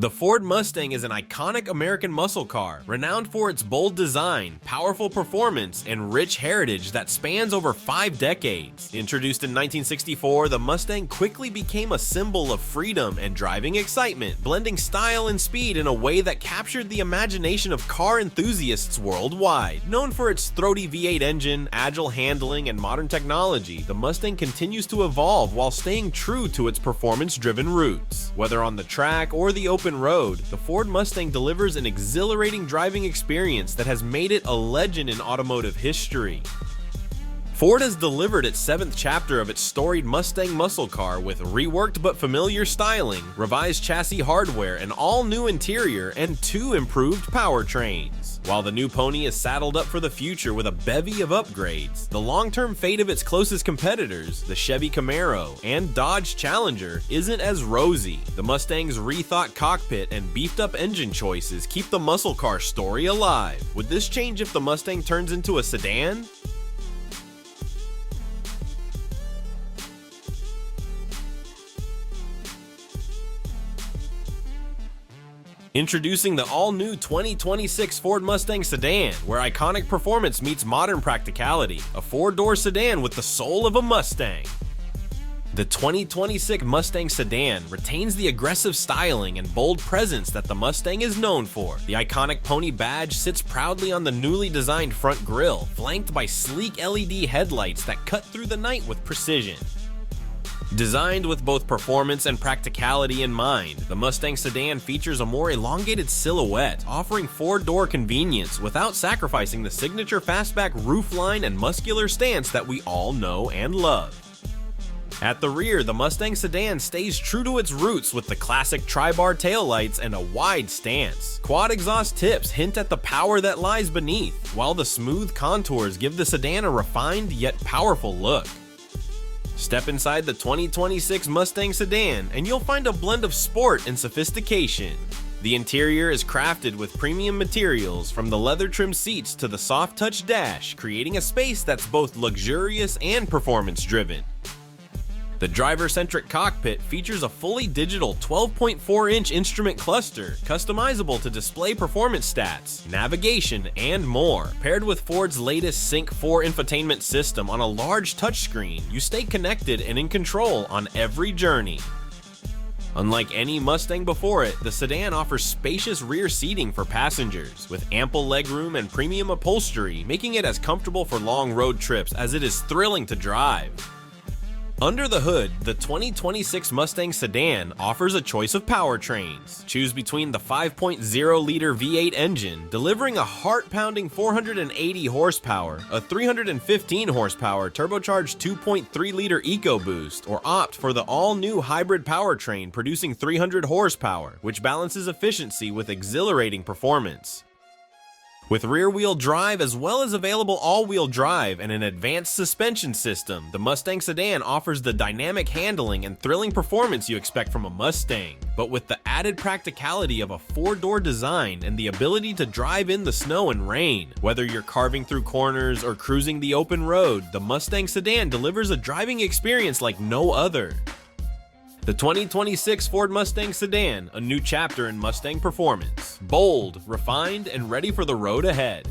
The Ford Mustang is an iconic American muscle car, renowned for its bold design, powerful performance, and rich heritage that spans over 5 decades. Introduced in 1964, the Mustang quickly became a symbol of freedom and driving excitement, blending style and speed in a way that captured the imagination of car enthusiasts worldwide. Known for its throaty V8 engine, agile handling, and modern technology, the Mustang continues to evolve while staying true to its performance-driven roots. Whether on the track or the open road, the Ford Mustang delivers an exhilarating driving experience that has made it a legend in automotive history. Ford has delivered its 7th chapter of its storied Mustang muscle car with reworked but familiar styling, revised chassis hardware, an all-new interior, and 2 improved powertrains. While the new pony is saddled up for the future with a bevy of upgrades, the long-term fate of its closest competitors, the Chevy Camaro and Dodge Challenger, isn't as rosy. The Mustang's rethought cockpit and beefed-up engine choices keep the muscle car story alive. Would this change if the Mustang turns into a sedan? Introducing the all-new 2026 Ford Mustang Sedan, where iconic performance meets modern practicality. A 4-door sedan with the soul of a Mustang. The 2026 Mustang Sedan retains the aggressive styling and bold presence that the Mustang is known for. The iconic pony badge sits proudly on the newly designed front grille, flanked by sleek LED headlights that cut through the night with precision. Designed with both performance and practicality in mind, the Mustang Sedan features a more elongated silhouette, offering 4-door convenience without sacrificing the signature fastback roofline and muscular stance that we all know and love. At the rear, the Mustang Sedan stays true to its roots with the classic tri-bar taillights and a wide stance. Quad exhaust tips hint at the power that lies beneath, while the smooth contours give the sedan a refined yet powerful look. Step inside the 2026 Mustang Sedan and you'll find a blend of sport and sophistication. The interior is crafted with premium materials, from the leather-trimmed seats to the soft-touch dash, creating a space that's both luxurious and performance-driven. The driver-centric cockpit features a fully digital 12.4-inch instrument cluster, customizable to display performance stats, navigation, and more. Paired with Ford's latest Sync 4 infotainment system on a large touchscreen, you stay connected and in control on every journey. Unlike any Mustang before it, the sedan offers spacious rear seating for passengers, with ample legroom and premium upholstery, making it as comfortable for long road trips as it is thrilling to drive. Under the hood, the 2026 Mustang Sedan offers a choice of powertrains. Choose between the 5.0-liter V8 engine, delivering a heart-pounding 480 horsepower, a 315 horsepower turbocharged 2.3-liter EcoBoost, or opt for the all-new hybrid powertrain producing 300 horsepower, which balances efficiency with exhilarating performance. With rear-wheel drive as well as available all-wheel drive and an advanced suspension system, the Mustang Sedan offers the dynamic handling and thrilling performance you expect from a Mustang, but with the added practicality of a 4-door design and the ability to drive in the snow and rain. Whether you're carving through corners or cruising the open road, the Mustang Sedan delivers a driving experience like no other. The 2026 Ford Mustang Sedan, a new chapter in Mustang performance. Bold, refined, and ready for the road ahead.